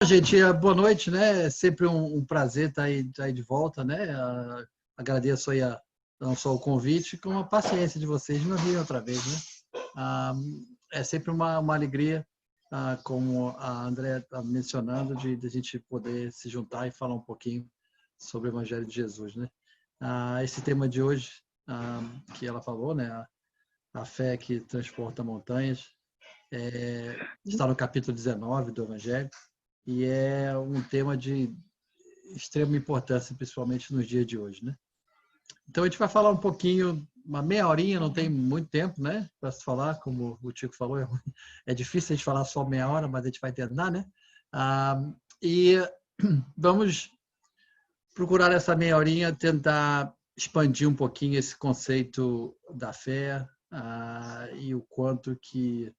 Gente, boa noite, né? É sempre um prazer estar aí de volta, né? Agradeço aí não só o convite, como a paciência de vocês de me ouvirem outra vez, né? Ah, É sempre uma alegria, como a André está mencionando, de a gente poder se juntar e falar um pouquinho sobre o Evangelho de Jesus, né? Esse tema de hoje, que ela falou, né? A fé que transporta montanhas, está no capítulo 19 do Evangelho. E é um tema de extrema importância, principalmente nos dias de hoje, né? Então a gente vai falar um pouquinho, uma meia horinha, não tem muito tempo, né, para se falar, como o Tico falou, é difícil a gente falar só meia hora, mas a gente vai tentar, né? E vamos procurar essa meia horinha tentar expandir um pouquinho esse conceito da fé, e o quanto que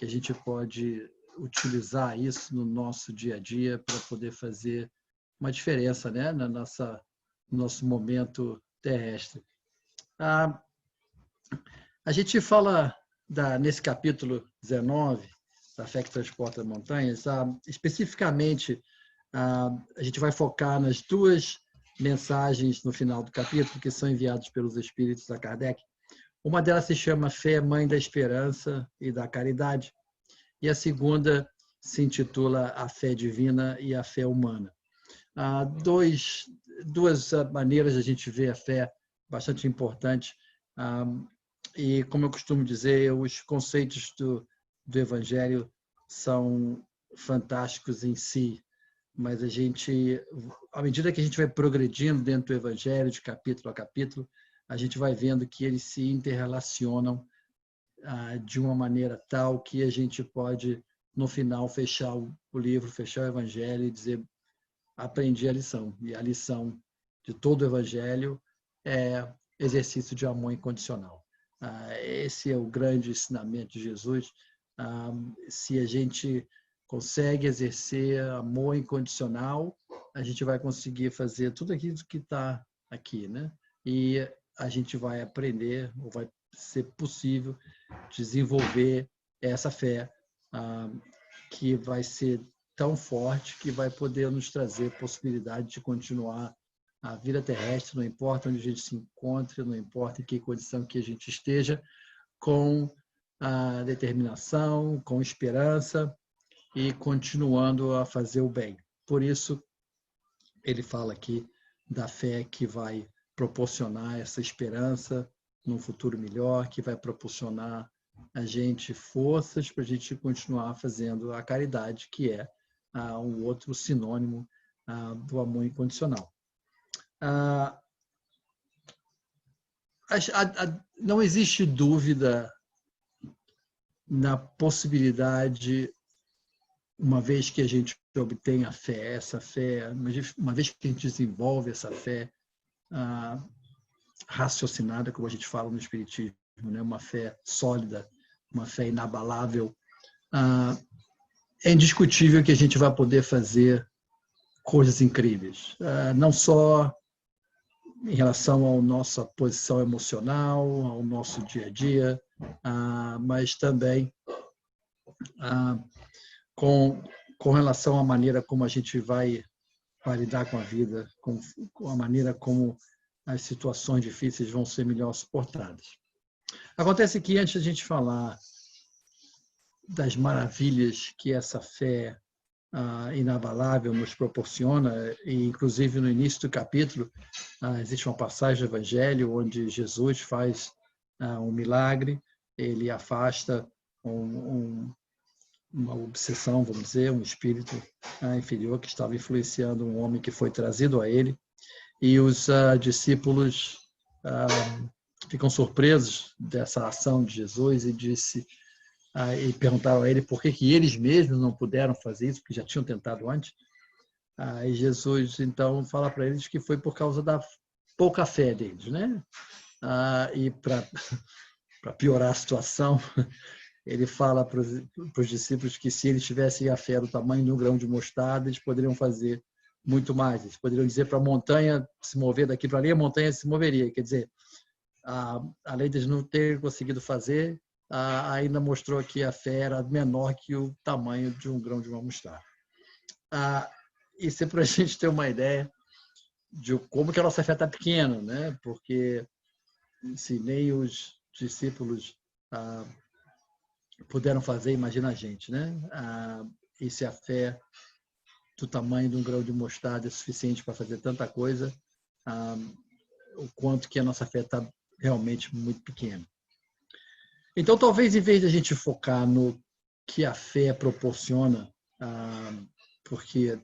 a gente pode utilizar isso no nosso dia a dia para poder fazer uma diferença, né, no nosso momento terrestre. A gente fala nesse capítulo 19, da fé que transporta montanhas, especificamente a gente vai focar nas duas mensagens no final do capítulo que são enviadas pelos Espíritos a Kardec. Uma delas se chama Fé, Mãe da Esperança e da Caridade, e a segunda se intitula A Fé Divina e a Fé Humana. Duas maneiras de a gente ver a fé bastante importante, e, como eu costumo dizer, os conceitos do Evangelho são fantásticos em si, mas à medida que a gente vai progredindo dentro do Evangelho, de capítulo a capítulo, a gente vai vendo que eles se interrelacionam de uma maneira tal que a gente pode, no final, fechar o livro, fechar o Evangelho e dizer: aprendi a lição. E a lição de todo o Evangelho é exercício de amor incondicional. Esse é o grande ensinamento de Jesus. Se a gente consegue exercer amor incondicional, a gente vai conseguir fazer tudo aquilo que está aqui, né? E a gente vai aprender, ou vai ser possível desenvolver essa fé, que vai ser tão forte que vai poder nos trazer possibilidade de continuar a vida terrestre, não importa onde a gente se encontre, não importa em que condição que a gente esteja, com a determinação, com esperança e continuando a fazer o bem. Por isso, ele fala aqui da fé que vai proporcionar essa esperança num futuro melhor, que vai proporcionar a gente forças para a gente continuar fazendo a caridade, que é um outro sinônimo do amor incondicional. Não existe dúvida na possibilidade, uma vez que a gente obtém a fé, essa fé, uma vez que a gente desenvolve essa fé raciocinada, como a gente fala no Espiritismo, né? Uma fé sólida, uma fé inabalável, é indiscutível que a gente vai poder fazer coisas incríveis, não só em relação à nossa posição emocional, ao nosso dia a dia, mas também com relação à maneira como a gente vai lidar com a vida, com a maneira como as situações difíceis vão ser melhor suportadas. Acontece que, antes de a gente falar das maravilhas que essa fé inabalável nos proporciona, e inclusive no início do capítulo existe uma passagem do Evangelho onde Jesus faz um milagre, ele afasta uma obsessão, vamos dizer, um espírito inferior que estava influenciando um homem que foi trazido a ele, e os discípulos ficam surpresos dessa ação de Jesus e perguntaram a ele por que eles mesmos não puderam fazer isso, porque já tinham tentado antes. E Jesus, então, fala para eles que foi por causa da pouca fé deles, né? E para piorar a situação, ele fala para os discípulos que, se eles tivessem a fé do tamanho de um grão de mostarda, eles poderiam fazer muito mais. Eles poderiam dizer para a montanha se mover daqui para ali, a montanha se moveria. Quer dizer, além de eles não terem conseguido fazer, ainda mostrou que a fé era menor que o tamanho de um grão de uma mostarda. Isso é para a gente ter uma ideia de como que a nossa fé está pequena, né? Porque se nem os discípulos puderam fazer, imagina a gente, né? E se a fé do tamanho de um grão de mostarda é suficiente para fazer tanta coisa, o quanto que a nossa fé está realmente muito pequena. Então, talvez, em vez de a gente focar no que a fé proporciona, porque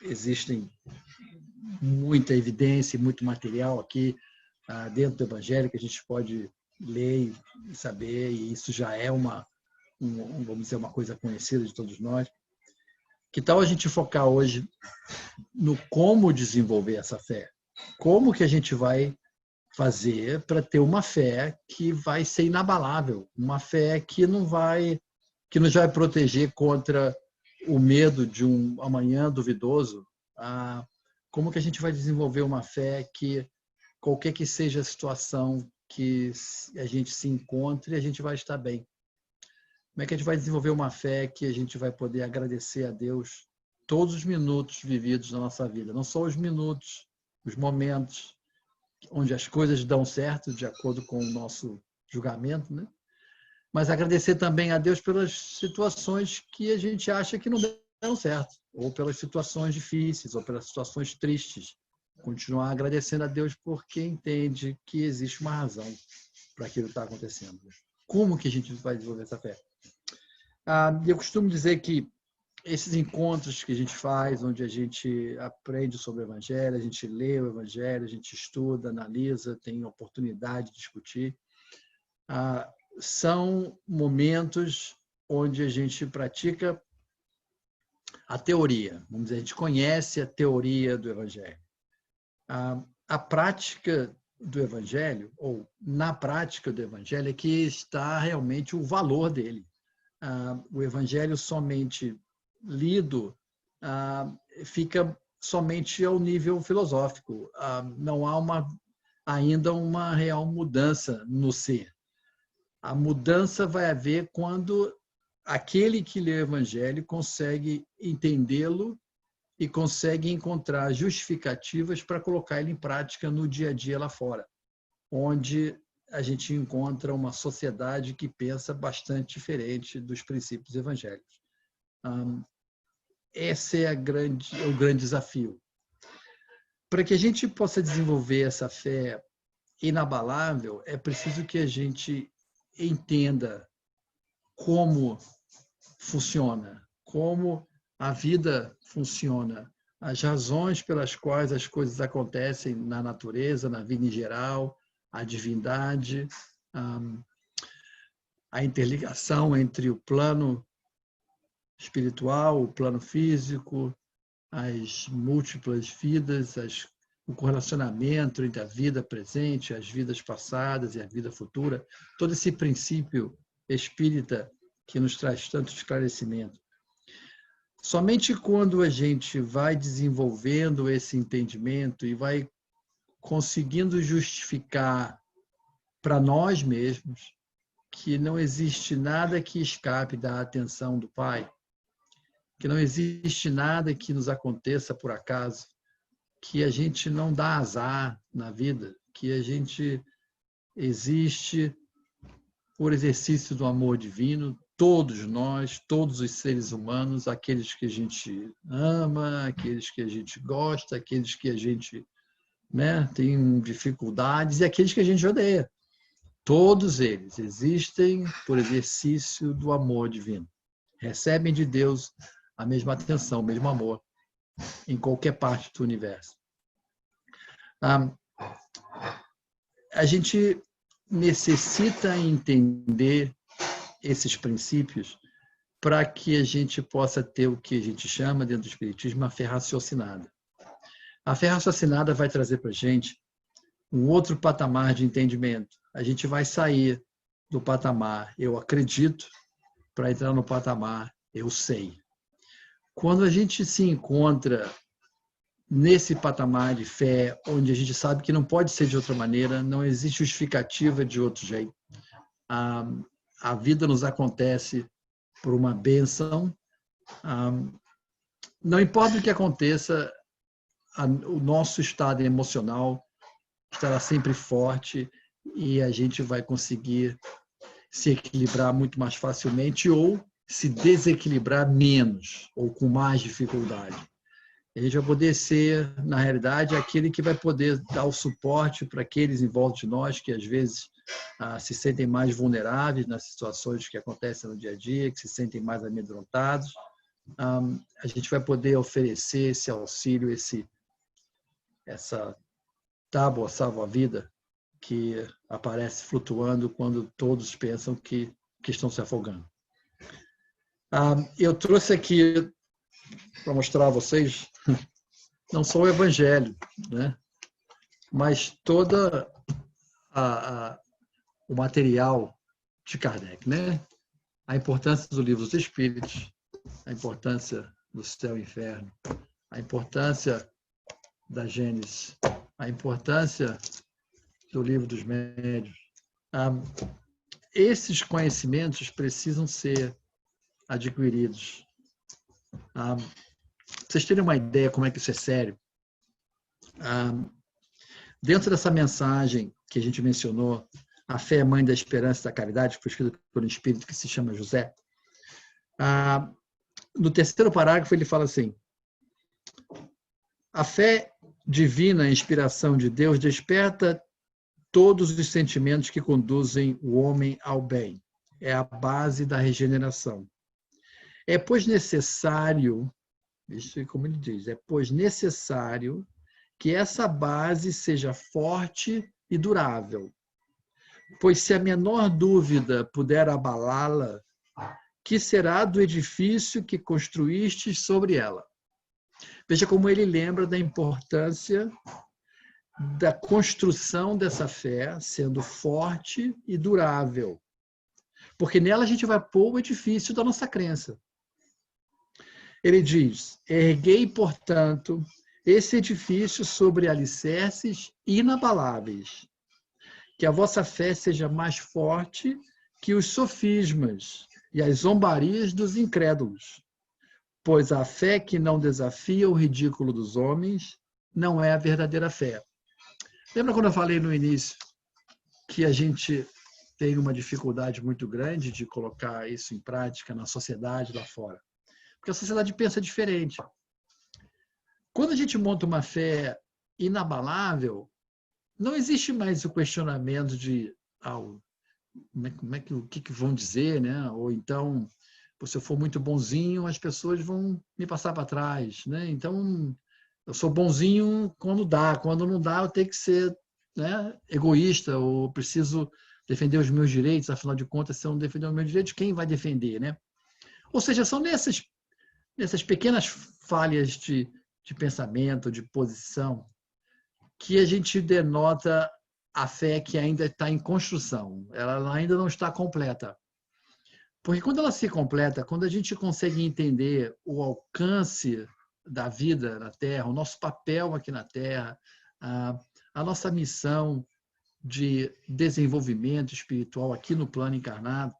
existem muita evidência e muito material aqui dentro do Evangelho que a gente pode ler e saber, e isso já é vamos dizer, uma coisa conhecida de todos nós. Que tal a gente focar hoje no como desenvolver essa fé? Como que a gente vai fazer para ter uma fé que vai ser inabalável, uma fé que nos vai proteger contra o medo de um amanhã duvidoso? Como que a gente vai desenvolver uma fé que, qualquer que seja a situação que a gente se encontre, a gente vai estar bem? Como é que a gente vai desenvolver uma fé que a gente vai poder agradecer a Deus todos os minutos vividos na nossa vida? Não só os minutos, os momentos onde as coisas dão certo, de acordo com o nosso julgamento, né? Mas agradecer também a Deus pelas situações que a gente acha que não deram certo, ou pelas situações difíceis, ou pelas situações tristes. Continuar agradecendo a Deus porque entende que existe uma razão para aquilo que está acontecendo. Como que a gente vai desenvolver essa fé? Eu costumo dizer que esses encontros que a gente faz, onde a gente aprende sobre o Evangelho, a gente lê o Evangelho, a gente estuda, analisa, tem oportunidade de discutir, são momentos onde a gente pratica a teoria. Vamos dizer, a gente conhece a teoria do Evangelho. A prática do Evangelho, ou na prática do Evangelho, é que está realmente o valor dele. O Evangelho somente lido fica somente ao nível filosófico. Não há ainda uma real mudança no ser. A mudança vai haver quando aquele que lê o Evangelho consegue entendê-lo e consegue encontrar justificativas para colocar ele em prática no dia a dia lá fora, onde a gente encontra uma sociedade que pensa bastante diferente dos princípios evangélicos. Esse é o grande desafio. Para que a gente possa desenvolver essa fé inabalável, é preciso que a gente entenda como funciona, como a vida funciona, as razões pelas quais as coisas acontecem na natureza, na vida em geral, a divindade, a interligação entre o plano espiritual, o plano físico, as múltiplas vidas, o correlacionamento entre a vida presente, as vidas passadas e a vida futura, todo esse princípio espírita que nos traz tanto esclarecimento. Somente quando a gente vai desenvolvendo esse entendimento e vai conseguindo justificar para nós mesmos que não existe nada que escape da atenção do Pai, que não existe nada que nos aconteça por acaso, que a gente não dá azar na vida, que a gente existe por exercício do amor divino, todos nós, todos os seres humanos, aqueles que a gente ama, aqueles que a gente gosta, aqueles que a gente tem dificuldades e aqueles que a gente odeia. Todos eles existem por exercício do amor divino. Recebem de Deus a mesma atenção, o mesmo amor, em qualquer parte do universo. A gente necessita entender esses princípios para que a gente possa ter o que a gente chama, dentro do Espiritismo, a fé raciocinada. A fé raciocinada vai trazer para a gente um outro patamar de entendimento. A gente vai sair do patamar eu acredito para entrar no patamar eu sei. Quando a gente se encontra nesse patamar de fé, onde a gente sabe que não pode ser de outra maneira, não existe justificativa de outro jeito. A vida nos acontece por uma bênção, não importa o que aconteça, o nosso estado emocional estará sempre forte e a gente vai conseguir se equilibrar muito mais facilmente ou se desequilibrar menos ou com mais dificuldade. A gente vai poder ser, na realidade, aquele que vai poder dar o suporte para aqueles em volta de nós que, às vezes, se sentem mais vulneráveis nas situações que acontecem no dia a dia, que se sentem mais amedrontados. A gente vai poder oferecer esse auxílio, essa tábua salva-vida que aparece flutuando quando todos pensam que estão se afogando. Eu trouxe aqui para mostrar a vocês não só o Evangelho, né? Mas todo o material de Kardec, né? A importância do Livro dos Espíritos, a importância do céu e inferno, a importância da Gênesis, a importância do Livro dos Médiuns. Esses conhecimentos precisam ser adquiridos. Para vocês terem uma ideia como é que isso é sério, dentro dessa mensagem que a gente mencionou, a fé é mãe da esperança e da caridade, foi escrito por um espírito que se chama José, no terceiro parágrafo ele fala assim: a fé divina, a inspiração de Deus, desperta todos os sentimentos que conduzem o homem ao bem. É a base da regeneração. É, pois, necessário, isso é como ele diz, é, pois, necessário que essa base seja forte e durável. Pois, se a menor dúvida puder abalá-la, que será do edifício que construístes sobre ela? Veja como ele lembra da importância da construção dessa fé sendo forte e durável. Porque nela a gente vai pôr o edifício da nossa crença. Ele diz: erguei, portanto, esse edifício sobre alicerces inabaláveis, que a vossa fé seja mais forte que os sofismas e as zombarias dos incrédulos, pois a fé que não desafia o ridículo dos homens não é a verdadeira fé. Lembra quando eu falei no início que a gente tem uma dificuldade muito grande de colocar isso em prática na sociedade lá fora? Porque a sociedade pensa diferente. Quando a gente monta uma fé inabalável, não existe mais o questionamento de o que vão dizer, né? Ou então, se eu for muito bonzinho, as pessoas vão me passar para trás, né? Então, eu sou bonzinho quando dá, quando não dá, eu tenho que ser, né, egoísta, ou preciso defender os meus direitos, afinal de contas, se eu não defender os meus direitos, quem vai defender, né? Ou seja, são nessas pequenas falhas de pensamento, de posição, que a gente denota a fé que ainda está em construção, ela ainda não está completa. Porque quando ela se completa, quando a gente consegue entender o alcance da vida na Terra, o nosso papel aqui na Terra, a nossa missão de desenvolvimento espiritual aqui no plano encarnado,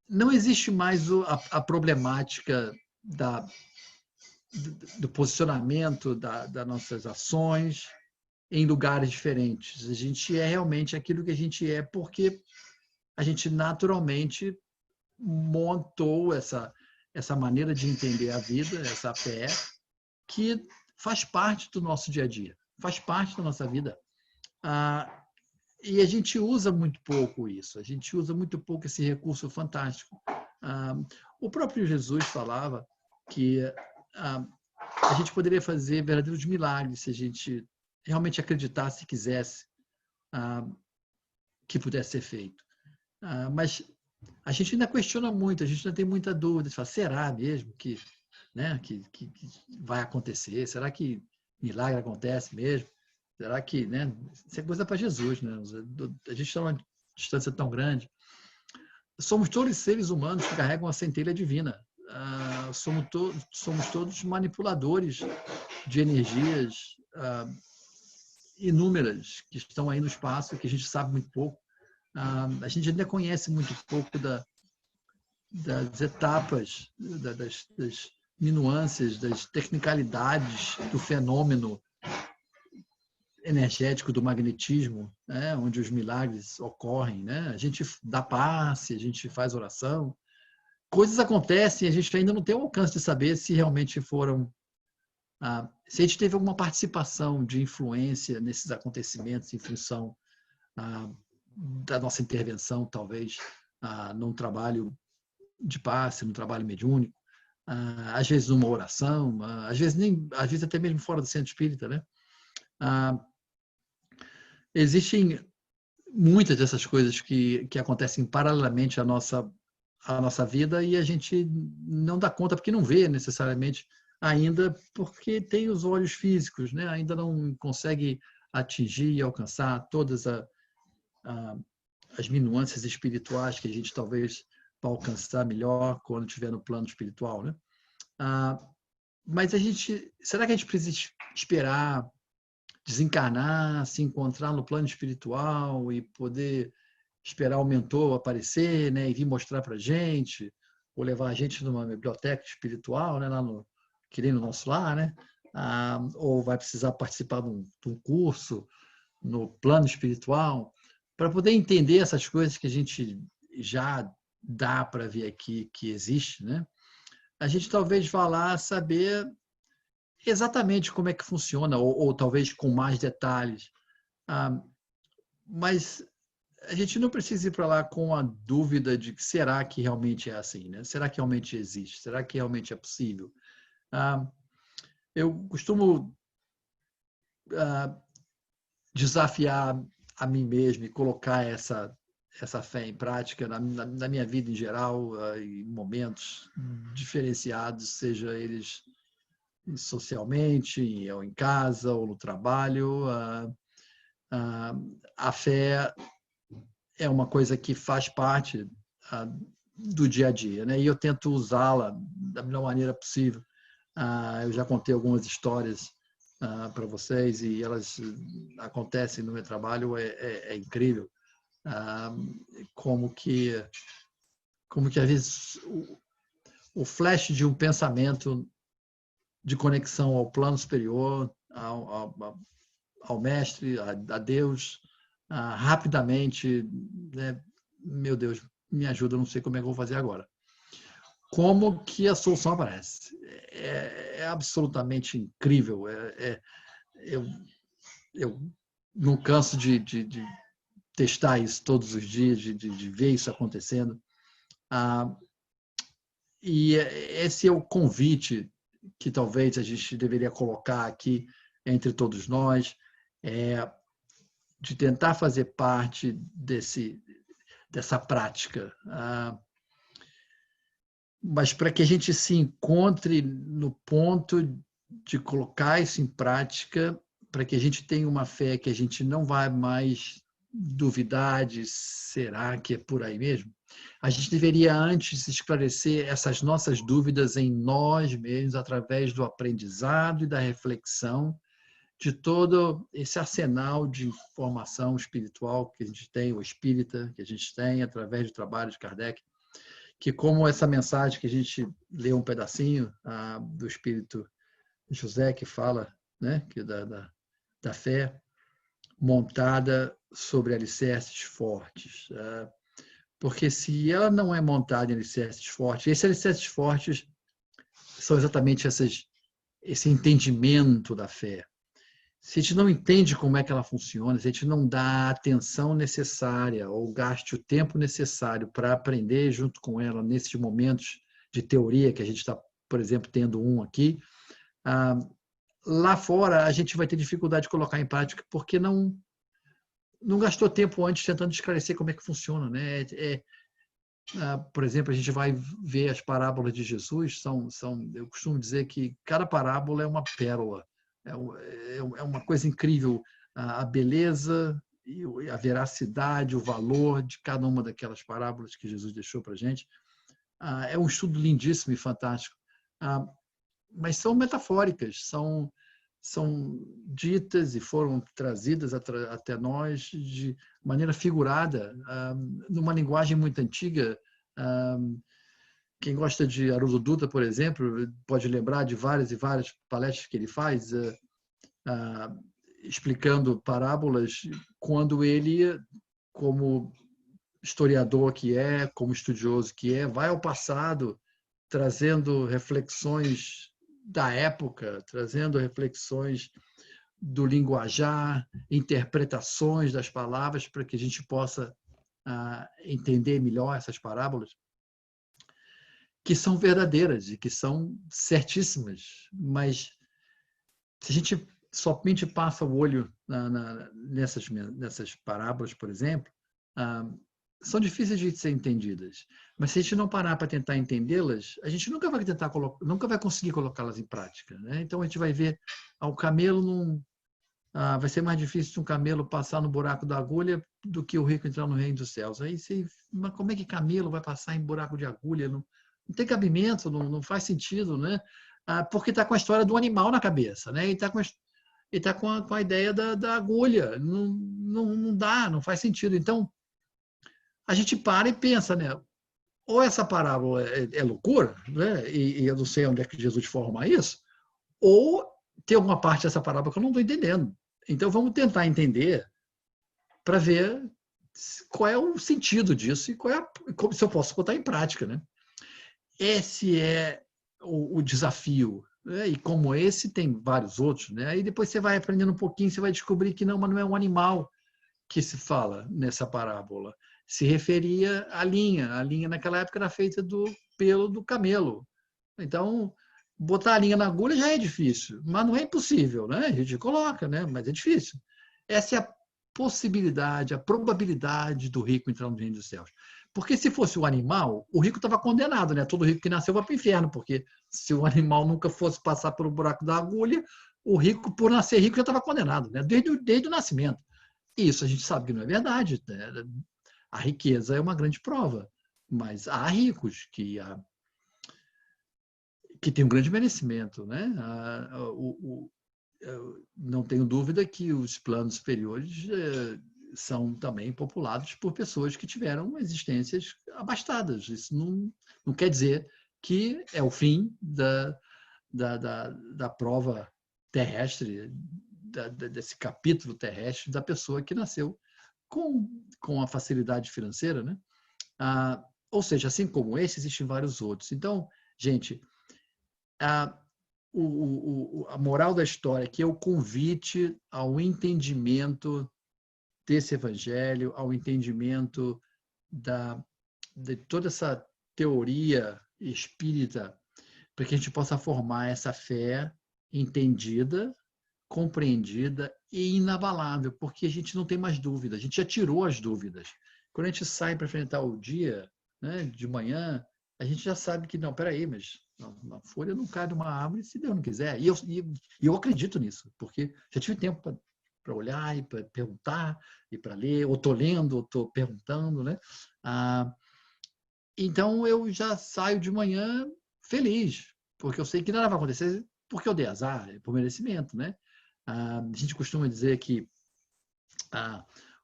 não existe mais a problemática do posicionamento das nossas ações em lugares diferentes. A gente é realmente aquilo que a gente é porque a gente naturalmente montou essa maneira de entender a vida, essa fé, que faz parte do nosso dia a dia, faz parte da nossa vida. E a gente usa muito pouco isso, a gente usa muito pouco esse recurso fantástico. O próprio Jesus falava que a gente poderia fazer verdadeiros milagres se a gente realmente acreditasse e quisesse que pudesse ser feito. Mas a gente ainda questiona muito, a gente ainda tem muita dúvida. Fala, será mesmo que, né, que vai acontecer? Será que milagre acontece mesmo? Será que, né? Isso é coisa para Jesus, né? A gente está numa distância tão grande. Somos todos seres humanos que carregam a centelha divina. Somos todos manipuladores de energias inúmeras que estão aí no espaço, que a gente sabe muito pouco. A gente ainda conhece muito pouco das etapas, das nuances, das tecnicalidades do fenômeno energético do magnetismo, né? Onde os milagres ocorrem, né? A gente dá passe, a gente faz oração, coisas acontecem, a gente ainda não tem o alcance de saber se realmente foram, se a gente teve alguma participação de influência nesses acontecimentos em função da nossa intervenção, talvez, num trabalho de passe, num trabalho mediúnico, às vezes numa oração, às vezes até mesmo fora do centro espírita, né? Existem muitas dessas coisas que acontecem paralelamente à nossa vida e a gente não dá conta porque não vê necessariamente ainda, porque tem os olhos físicos, né? Ainda não consegue atingir e alcançar todas as minúcias espirituais que a gente talvez vai alcançar melhor quando estiver no plano espiritual, né? Mas será que a gente precisa esperar desencarnar, se encontrar no plano espiritual e poder esperar o mentor aparecer, né, e vir mostrar para a gente, ou levar a gente numa biblioteca espiritual, né, lá que nem no nosso lar, né? Ou vai precisar participar de um curso no plano espiritual, para poder entender essas coisas que a gente já dá para ver aqui que existe, né? A gente talvez vá lá saber exatamente como é que funciona, ou talvez com mais detalhes. Mas a gente não precisa ir para lá com a dúvida de que será que realmente é assim, né? Será que realmente existe? Será que realmente é possível? Eu costumo desafiar a mim mesmo e colocar essa fé em prática na minha vida em geral, em momentos diferenciados, seja eles socialmente, ou em casa, ou no trabalho. A fé é uma coisa que faz parte do dia a dia, né? E eu tento usá-la da melhor maneira possível. Eu já contei algumas histórias para vocês e elas acontecem no meu trabalho, é incrível. Como que às vezes o flash de um pensamento de conexão ao plano superior, ao mestre, a Deus, rapidamente, né? Meu Deus, me ajuda, não sei como é que eu vou fazer agora. Como que a solução aparece? É absolutamente incrível. Eu não canso de testar isso todos os dias, de ver isso acontecendo. E esse é o convite que talvez a gente deveria colocar aqui entre todos nós, de tentar fazer parte dessa prática. Mas para que a gente se encontre no ponto de colocar isso em prática, para que a gente tenha uma fé que a gente não vai mais duvidar de será que é por aí mesmo, a gente deveria antes esclarecer essas nossas dúvidas em nós mesmos, através do aprendizado e da reflexão de todo esse arsenal de informação espiritual que a gente tem, o espírita que a gente tem, através do trabalho de Kardec, que como essa mensagem que a gente leu um pedacinho do Espírito José, que fala, né, que da fé montada sobre alicerces fortes. Porque se ela não é montada em alicerces fortes, esses alicerces fortes são exatamente esse entendimento da fé. Se a gente não entende como é que ela funciona, se a gente não dá a atenção necessária ou gaste o tempo necessário para aprender junto com ela nesses momentos de teoria que a gente está, por exemplo, tendo um aqui, lá fora a gente vai ter dificuldade de colocar em prática porque não gastou tempo antes tentando esclarecer como é que funciona, né? Por exemplo, a gente vai ver as parábolas de Jesus, eu costumo dizer que cada parábola é uma pérola. É uma coisa incrível a beleza e a veracidade, o valor de cada uma daquelas parábolas que Jesus deixou para a gente. É um estudo lindíssimo e fantástico. Mas são metafóricas, são ditas e foram trazidas até nós de maneira figurada, numa linguagem muito antiga, Quem gosta de Haroldo Dutra, por exemplo, pode lembrar de várias e várias palestras que ele faz, explicando parábolas, quando ele, como historiador que é, como estudioso que é, vai ao passado, trazendo reflexões da época, trazendo reflexões do linguajar, interpretações das palavras, para que a gente possa entender melhor essas parábolas, que são verdadeiras e que são certíssimas, mas se a gente somente passa o olho nessas parábolas, por exemplo, são difíceis de ser entendidas. Mas se a gente não parar para tentar entendê-las, a gente nunca vai conseguir colocá-las em prática, né? Então a gente vai ver o camelo vai ser mais difícil um camelo passar no buraco da agulha do que o rico entrar no reino dos céus. Aí mas como é que camelo vai passar em buraco de agulha? Não tem cabimento, não faz sentido, né? Porque está com a história do animal na cabeça, né? E está com a ideia da agulha. Não dá, não faz sentido. Então, a gente para e pensa, né? Ou essa parábola é loucura, né? E eu não sei onde é que Jesus forma isso, ou tem alguma parte dessa parábola que eu não estou entendendo. Então, vamos tentar entender para ver qual é o sentido disso e como se eu posso botar em prática, né? Esse é o desafio, né? E como esse, tem vários outros, né? Aí depois você vai aprendendo um pouquinho, você vai descobrir que mas não é um animal que se fala nessa parábola. Se referia à linha. A linha naquela época era feita do pelo do camelo. Então, botar a linha na agulha já é difícil, mas não é impossível, né? A gente coloca, né? Mas é difícil. Essa é a possibilidade, a probabilidade do rico entrar no reino dos céus. Porque se fosse o animal, o rico estava condenado, né? Todo rico que nasceu vai para o inferno, porque se o animal nunca fosse passar pelo buraco da agulha, o rico, por nascer rico, já estava condenado, né? Desde o nascimento. E isso a gente sabe que não é verdade, né? A riqueza é uma grande prova, mas há ricos que têm um grande merecimento, né? Não tenho dúvida que os planos superiores são também populados por pessoas que tiveram existências abastadas. Isso não quer dizer que é o fim da prova terrestre, desse capítulo terrestre da pessoa que nasceu com a facilidade financeira, né? Ou seja, assim como esse, existem vários outros. Então, gente, a moral da história aqui é o convite ao entendimento desse evangelho, ao entendimento de toda essa teoria espírita, para que a gente possa formar essa fé entendida, compreendida e inabalável, porque a gente não tem mais dúvida, a gente já tirou as dúvidas. Quando a gente sai para enfrentar o dia, né, de manhã, a gente já sabe que, não, peraí, mas uma folha não cai de uma árvore se Deus não quiser. E eu acredito nisso, porque já tive tempo para olhar e para perguntar e para ler, ou estou lendo, ou estou perguntando, né? Então, eu já saio de manhã feliz, porque eu sei que nada vai acontecer porque eu dei azar, por merecimento, né? A gente costuma dizer que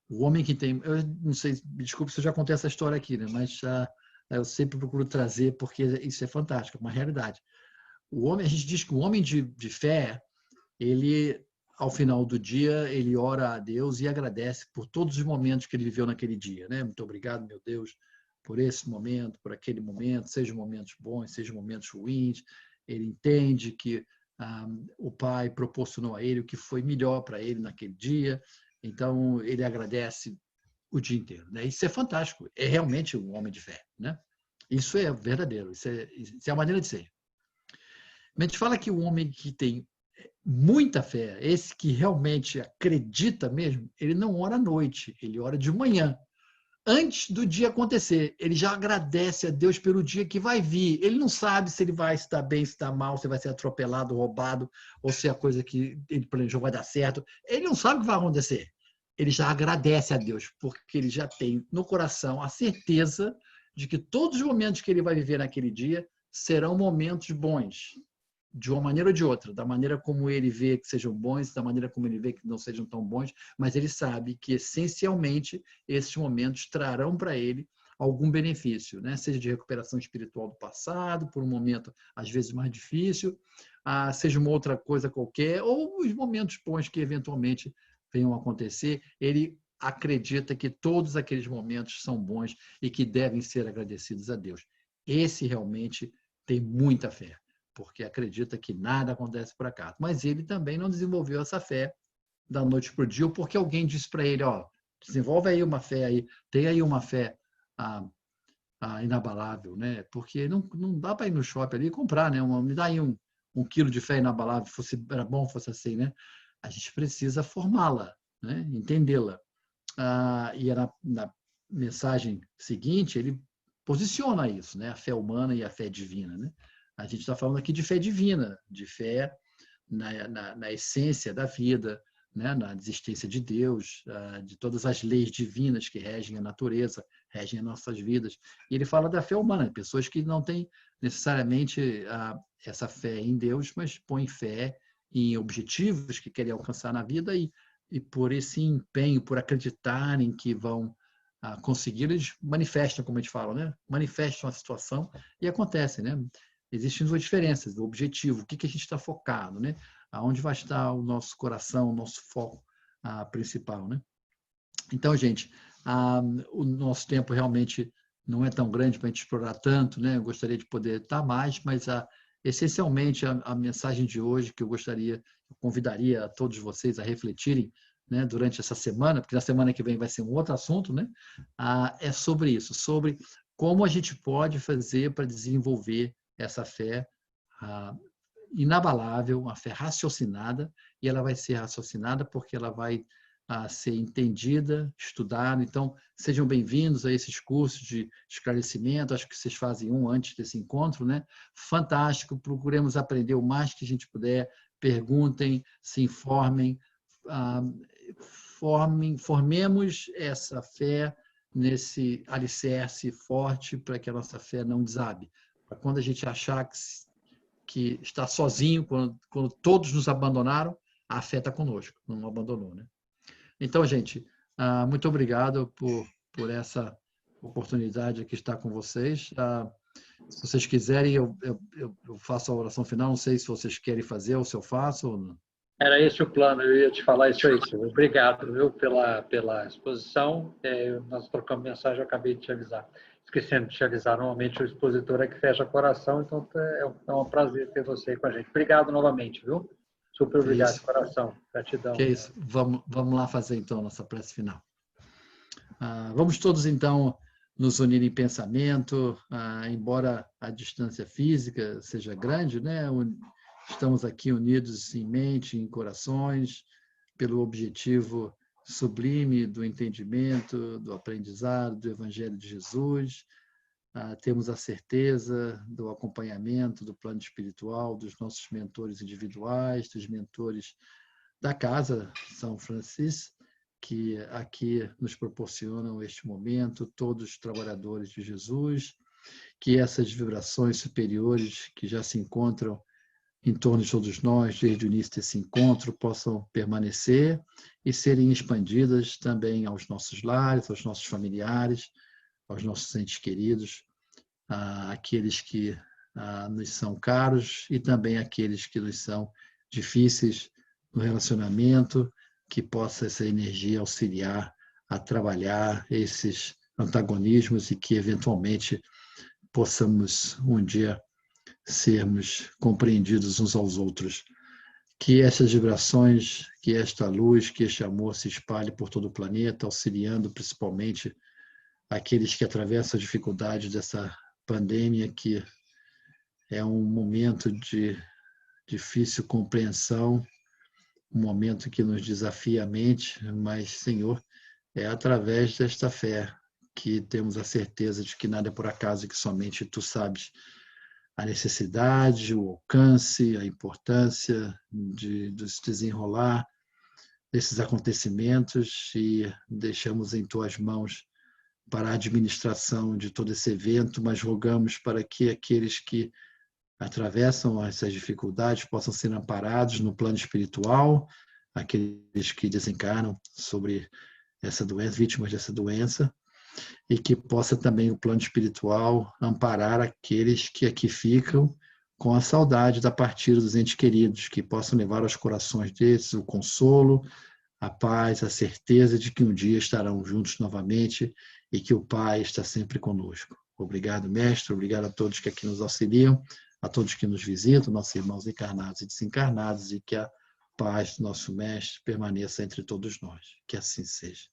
o homem que tem... Eu não sei, me desculpe se eu já contei essa história aqui, né? Mas eu sempre procuro trazer, porque isso é fantástico, é uma realidade. A gente diz que o homem de fé, ele, ao final do dia, ele ora a Deus e agradece por todos os momentos que ele viveu naquele dia, né? Muito obrigado, meu Deus, por esse momento, por aquele momento, sejam momentos bons, sejam momentos ruins. Ele entende que o Pai proporcionou a ele o que foi melhor para ele naquele dia, então ele agradece o dia inteiro, né? Isso é fantástico, é realmente um homem de fé, né? Isso é verdadeiro, isso é a maneira de ser. Mas a gente fala que o homem que tem muita fé, esse que realmente acredita mesmo, ele não ora à noite, ele ora de manhã. Antes do dia acontecer, ele já agradece a Deus pelo dia que vai vir. Ele não sabe se ele vai estar bem, se está mal, se vai ser atropelado, roubado, ou se a coisa que ele planejou vai dar certo. Ele não sabe o que vai acontecer. Ele já agradece a Deus, porque ele já tem no coração a certeza de que todos os momentos que ele vai viver naquele dia serão momentos bons, de uma maneira ou de outra, da maneira como ele vê que sejam bons, da maneira como ele vê que não sejam tão bons, mas ele sabe que, essencialmente, esses momentos trarão para ele algum benefício, né? Seja de recuperação espiritual do passado, por um momento, às vezes, mais difícil, seja uma outra coisa qualquer, ou os momentos bons que, eventualmente, venham a acontecer. Ele acredita que todos aqueles momentos são bons e que devem ser agradecidos a Deus. Esse realmente tem muita fé, porque acredita que nada acontece por acaso. Mas ele também não desenvolveu essa fé da noite para o dia, porque alguém disse para ele, desenvolve aí uma fé aí, tem aí uma fé inabalável, né? Porque não dá para ir no shopping ali e comprar, né? Me dá aí um quilo de fé inabalável, era bom fosse assim, né? A gente precisa formá-la, né? Entendê-la. E na mensagem seguinte, ele posiciona isso, né? A fé humana e a fé divina, né? A gente está falando aqui de fé divina, de fé na essência da vida, né? Na existência de Deus, de todas as leis divinas que regem a natureza, regem as nossas vidas. E ele fala da fé humana, pessoas que não têm necessariamente essa fé em Deus, mas põem fé em objetivos que querem alcançar na vida e por esse empenho, por acreditarem que vão conseguir, eles manifestam, como a gente fala, né? Manifestam a situação e acontece, né? Existem duas diferenças do objetivo, o que a gente está focado, né? Aonde vai estar o nosso coração, o nosso foco principal, né? Então, gente, o nosso tempo realmente não é tão grande para a gente explorar tanto, né? Eu gostaria de poder estar mais, mas essencialmente a mensagem de hoje que eu convidaria a todos vocês a refletirem, né, durante essa semana, porque na semana que vem vai ser um outro assunto, né? É sobre isso, sobre como a gente pode fazer para desenvolver essa fé inabalável, uma fé raciocinada, e ela vai ser raciocinada porque ela vai ser entendida, estudada. Então, sejam bem-vindos a esses cursos de esclarecimento. Acho que vocês fazem um antes desse encontro, né? Fantástico. Procuremos aprender o mais que a gente puder. Perguntem, se informem, formemos essa fé nesse alicerce forte para que a nossa fé não desabe. Para quando a gente achar que está sozinho, quando todos nos abandonaram, a fé está conosco, não abandonou, né? Então, gente, muito obrigado por essa oportunidade aqui estar com vocês. Se vocês quiserem, eu faço a oração final. Não sei se vocês querem fazer ou se eu faço ou não. Era esse o plano, eu ia te falar isso aí. Obrigado, viu, pela exposição. Nós trocamos mensagem, eu acabei de te avisar. Esquecendo de te avisar, normalmente o expositor é que fecha o coração, então é um prazer ter você aí com a gente. Obrigado novamente, viu? Super obrigado, de coração. Gratidão. Que é isso. Vamos lá fazer, então, a nossa prece final. Vamos todos, então, nos unir em pensamento, embora a distância física seja grande, né? Estamos aqui unidos em mente, em corações, pelo objetivo sublime do entendimento, do aprendizado, do Evangelho de Jesus. Temos a certeza do acompanhamento do plano espiritual, dos nossos mentores individuais, dos mentores da Casa São Francisco, que aqui nos proporcionam este momento, todos os trabalhadores de Jesus, que essas vibrações superiores que já se encontram em torno de todos nós, desde o início desse encontro, possam permanecer e serem expandidas também aos nossos lares, aos nossos familiares, aos nossos entes queridos, àqueles que nos são caros e também àqueles que nos são difíceis no relacionamento, que possa essa energia auxiliar a trabalhar esses antagonismos e que, eventualmente, possamos um dia sermos compreendidos uns aos outros. Que essas vibrações, que esta luz, que este amor se espalhe por todo o planeta, auxiliando principalmente aqueles que atravessam as dificuldades dessa pandemia, que é um momento de difícil compreensão, um momento que nos desafia a mente, mas, Senhor, é através desta fé que temos a certeza de que nada é por acaso, que somente Tu sabes a necessidade, o alcance, a importância de se desenrolar desses acontecimentos e deixamos em Tuas mãos para a administração de todo esse evento, mas rogamos para que aqueles que atravessam essas dificuldades possam ser amparados no plano espiritual, aqueles que desencarnam sobre essa doença, vítimas dessa doença, e que possa também o plano espiritual amparar aqueles que aqui ficam com a saudade da partida dos entes queridos, que possam levar aos corações desses o consolo, a paz, a certeza de que um dia estarão juntos novamente e que o Pai está sempre conosco. Obrigado, mestre, obrigado a todos que aqui nos auxiliam, a todos que nos visitam, nossos irmãos encarnados e desencarnados, e que a paz do nosso mestre permaneça entre todos nós. Que assim seja.